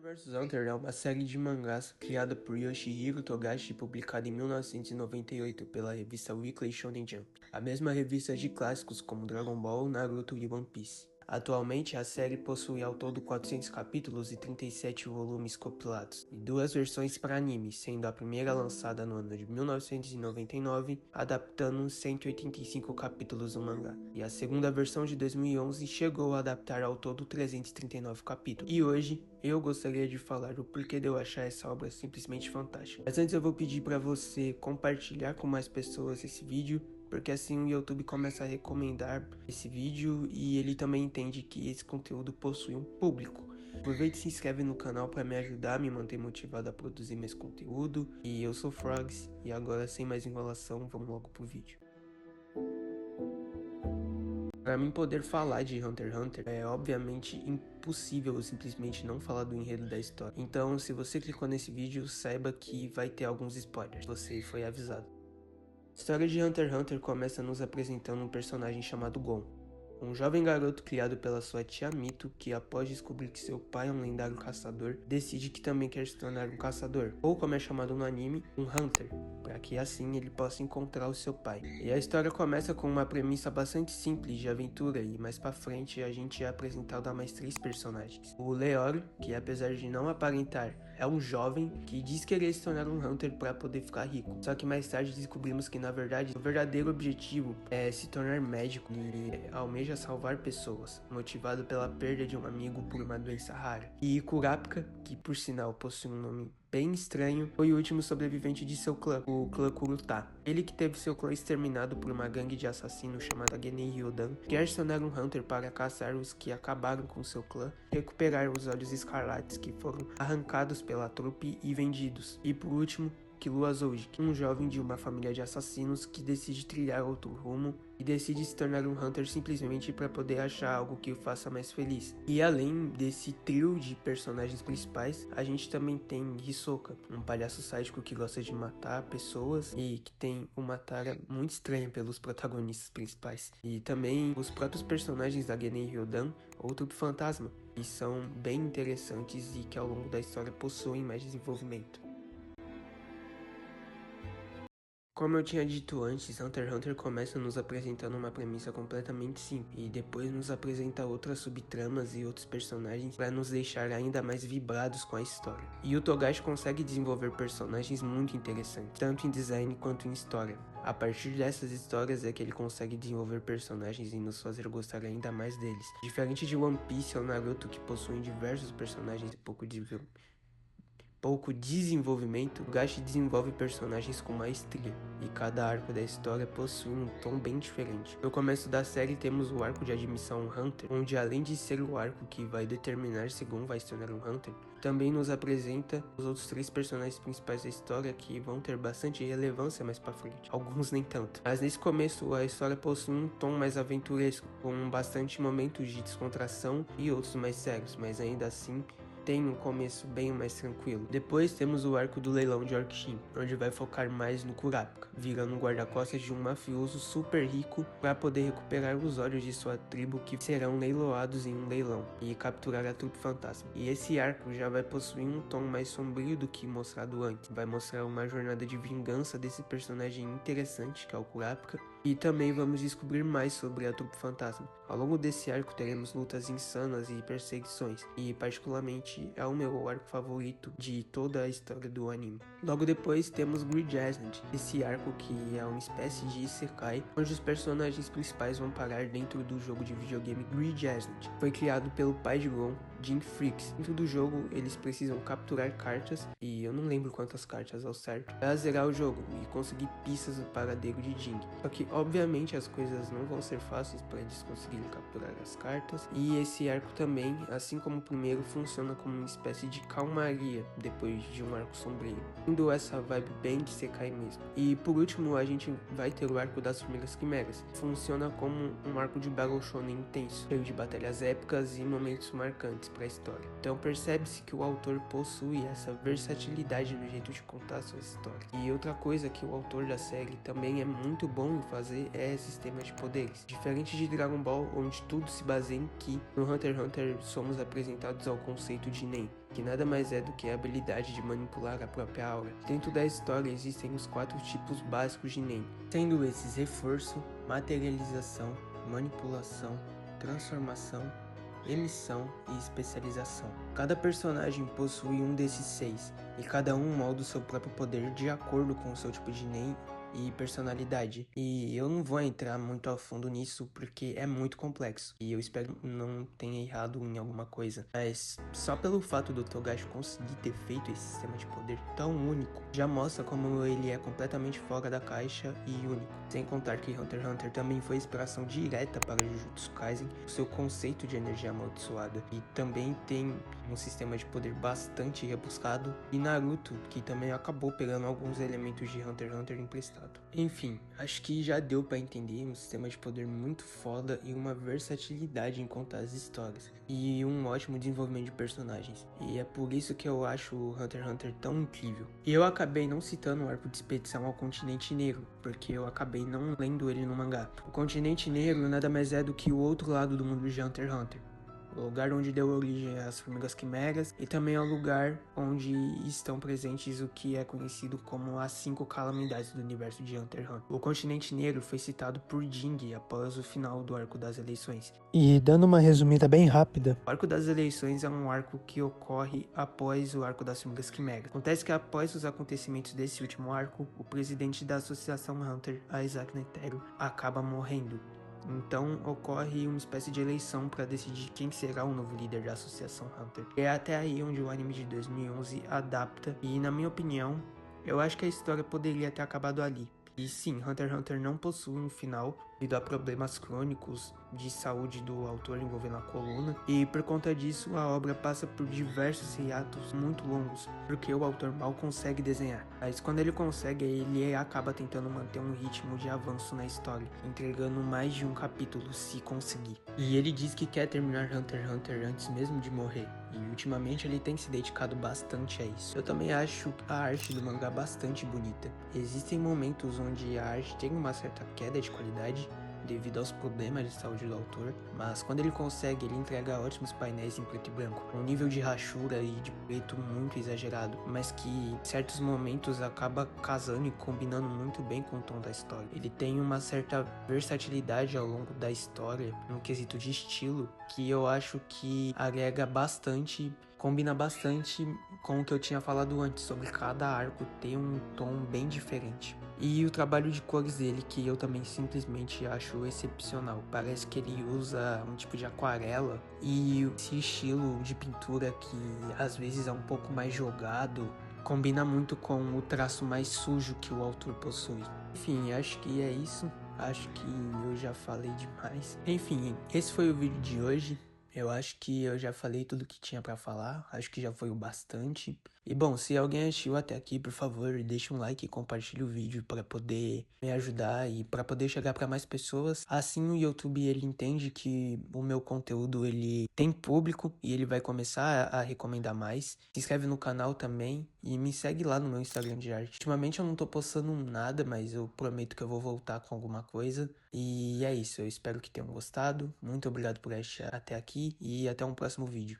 vs Hunter é uma série de mangás criada por Yoshihiro Togashi e publicada em 1998 pela revista Weekly Shonen Jump, a mesma revista de clássicos como Dragon Ball, Naruto e One Piece. Atualmente, a série possui ao todo 400 capítulos e 37 volumes compilados, e duas versões para anime, sendo a primeira lançada no ano de 1999, adaptando 185 capítulos do mangá, e a segunda versão de 2011 chegou a adaptar ao todo 339 capítulos. E hoje, eu gostaria de falar o porquê de eu achar essa obra simplesmente fantástica. Mas antes eu vou pedir para você compartilhar com mais pessoas esse vídeo, porque assim o YouTube começa a recomendar esse vídeo e ele também entende que esse conteúdo possui um público. Aproveite e se inscreve no canal para me ajudar a me manter motivado a produzir mais conteúdo. E eu sou Frogs, e agora sem mais enrolação, vamos logo pro vídeo. Para mim poder falar de Hunter x Hunter é obviamente impossível eu simplesmente não falar do enredo da história. Então se você clicou nesse vídeo, saiba que vai ter alguns spoilers, você foi avisado. A história de Hunter x Hunter começa nos apresentando um personagem chamado Gon, um jovem garoto criado pela sua tia Mito, que após descobrir que seu pai é um lendário caçador, decide que também quer se tornar um caçador, ou como é chamado no anime, um Hunter, para que assim ele possa encontrar o seu pai. E a história começa com uma premissa bastante simples de aventura, e mais pra frente a gente é apresentado a mais 3 personagens. O Leório, que apesar de não aparentar, é um jovem que diz querer se tornar um Hunter para poder ficar rico. Só que mais tarde descobrimos que na verdade o verdadeiro objetivo é se tornar médico e almeja salvar pessoas, motivado pela perda de um amigo por uma doença rara. E Kurapika, que por sinal possui um nome bem estranho, foi o último sobrevivente de seu clã, o clã Kuruta. Ele que teve seu clã exterminado por uma gangue de assassinos chamada Genei Ryodan, quer se tornar um Hunter para caçar os que acabaram com seu clã, recuperar os olhos escarlates que foram arrancados pela trupe e vendidos. E por último, Killua Zojic, um jovem de uma família de assassinos que decide trilhar outro rumo e decide se tornar um Hunter simplesmente para poder achar algo que o faça mais feliz. E além desse trio de personagens principais, a gente também tem Hisoka, um palhaço sádico que gosta de matar pessoas e que tem uma tara muito estranha pelos protagonistas principais. E também os próprios personagens da Genei Ryodan, outro fantasma, que são bem interessantes e que ao longo da história possuem mais desenvolvimento. Como eu tinha dito antes, Hunter x Hunter começa nos apresentando uma premissa completamente simples e depois nos apresenta outras subtramas e outros personagens para nos deixar ainda mais vibrados com a história. E o Togashi consegue desenvolver personagens muito interessantes, tanto em design quanto em história. A partir dessas histórias é que ele consegue desenvolver personagens e nos fazer gostar ainda mais deles. Diferente de One Piece ou Naruto, que possuem diversos personagens e pouco desenvolvimento, o Togashi desenvolve personagens com maestria, e cada arco da história possui um tom bem diferente. No começo da série temos o arco de admissão Hunter, onde além de ser o arco que vai determinar se Gon vai se tornar um Hunter, também nos apresenta os outros 3 personagens principais da história que vão ter bastante relevância mais pra frente, alguns nem tanto. Mas nesse começo a história possui um tom mais aventuresco, com bastante momentos de descontração e outros mais sérios, mas ainda assim tem um começo bem mais tranquilo. Depois temos o arco do leilão de Orkshin, onde vai focar mais no Kurapika, virando um guarda-costas de um mafioso super rico para poder recuperar os olhos de sua tribo que serão leiloados em um leilão e capturar a trupe fantasma. E esse arco já vai possuir um tom mais sombrio do que mostrado antes. Vai mostrar uma jornada de vingança desse personagem interessante que é o Kurapika. E também vamos descobrir mais sobre a trupe fantasma. Ao longo desse arco teremos lutas insanas e perseguições, e particularmente é o meu arco favorito de toda a história do anime. Logo depois temos Grid Island, esse arco que é uma espécie de isekai, onde os personagens principais vão parar dentro do jogo de videogame Grid Island. Foi criado pelo pai de Gon, Jim Freaks. Dentro do jogo eles precisam capturar cartas, e eu não lembro quantas cartas ao certo, para zerar o jogo e conseguir pistas do paradeiro de Jing. Só que obviamente as coisas não vão ser fáceis para eles conseguirem capturar as cartas, e esse arco também, assim como o primeiro, funciona como uma espécie de calmaria depois de um arco sombrio, tendo essa vibe bem de Sekai mesmo. E por último a gente vai ter o arco das Formigas Quimeras. Funciona como um arco de Battle Shonen intenso, cheio de batalhas épicas e momentos marcantes para a história. Então percebe-se que o autor possui essa versatilidade no jeito de contar a sua história. E outra coisa que o autor da série também é muito bom em fazer é sistema de poderes. Diferente de Dragon Ball, onde tudo se baseia em Ki. No Hunter x Hunter somos apresentados ao conceito de Nen, que nada mais é do que a habilidade de manipular a própria aura. Dentro da história existem os 4 tipos básicos de Nen, sendo esses reforço, materialização, manipulação, transformação, emissão e especialização. Cada personagem possui um desses 6, e cada um molda o seu próprio poder de acordo com o seu tipo de Nen e personalidade. E eu não vou entrar muito a fundo nisso porque é muito complexo, e eu espero não tenha errado em alguma coisa, mas só pelo fato do Togashi conseguir ter feito esse sistema de poder tão único, já mostra como ele é completamente fora da caixa e único. Sem contar que Hunter x Hunter também foi inspiração direta para Jujutsu Kaisen, o seu conceito de energia amaldiçoada, e também tem um sistema de poder bastante rebuscado, e Naruto, que também acabou pegando alguns elementos de Hunter x Hunter emprestado. Enfim, acho que já deu pra entender um sistema de poder muito foda e uma versatilidade em contar as histórias, e um ótimo desenvolvimento de personagens, e é por isso que eu acho o Hunter x Hunter tão incrível. E eu acabei não citando o arco de expedição ao Continente Negro, porque eu acabei não lendo ele no mangá. O Continente Negro nada mais é do que o outro lado do mundo de Hunter x Hunter, o lugar onde deu origem às formigas quimeras, e também é o lugar onde estão presentes o que é conhecido como as 5 calamidades do universo de Hunter x Hunter. O Continente Negro foi citado por Jing após o final do arco das eleições. E dando uma resumida bem rápida, o arco das eleições é um arco que ocorre após o arco das formigas quimeras. Acontece que após os acontecimentos desse último arco, o presidente da Associação Hunter, Isaac Netero, acaba morrendo. Então ocorre uma espécie de eleição para decidir quem será o novo líder da Associação Hunter. É até aí onde o anime de 2011 adapta, e na minha opinião, eu acho que a história poderia ter acabado ali. E sim, Hunter x Hunter não possui um final devido a problemas crônicos de saúde do autor envolvendo a coluna, e por conta disso a obra passa por diversos hiatos muito longos, porque o autor mal consegue desenhar. Mas quando ele consegue, ele acaba tentando manter um ritmo de avanço na história, entregando mais de um capítulo se conseguir. E ele diz que quer terminar Hunter x Hunter antes mesmo de morrer, e ultimamente ele tem se dedicado bastante a isso. Eu também acho a arte do mangá bastante bonita. Existem momentos onde a arte tem uma certa queda de qualidade devido aos problemas de saúde do autor, mas quando ele consegue, ele entrega ótimos painéis em preto e branco, um nível de rachura e de preto muito exagerado, mas que em certos momentos acaba casando e combinando muito bem com o tom da história. Ele tem uma certa versatilidade ao longo da história, no quesito de estilo, que eu acho que agrega bastante, combina bastante com o que eu tinha falado antes, sobre cada arco ter um tom bem diferente. E o trabalho de cores dele, que eu também simplesmente acho excepcional. Parece que ele usa um tipo de aquarela, e esse estilo de pintura que às vezes é um pouco mais jogado, combina muito com o traço mais sujo que o autor possui. Enfim, acho que é isso. Acho que eu já falei demais. Enfim, esse foi o vídeo de hoje. Eu acho que eu já falei tudo que tinha pra falar, acho que já foi o bastante. E bom, se alguém assistiu até aqui, por favor, deixe um like e compartilhe o vídeo para poder me ajudar e para poder chegar para mais pessoas. Assim o YouTube ele entende que o meu conteúdo ele tem público e ele vai começar a recomendar mais. Se inscreve no canal também e me segue lá no meu Instagram de arte. Ultimamente eu não tô postando nada, mas eu prometo que eu vou voltar com alguma coisa. E é isso, eu espero que tenham gostado. Muito obrigado por assistir até aqui e até um próximo vídeo.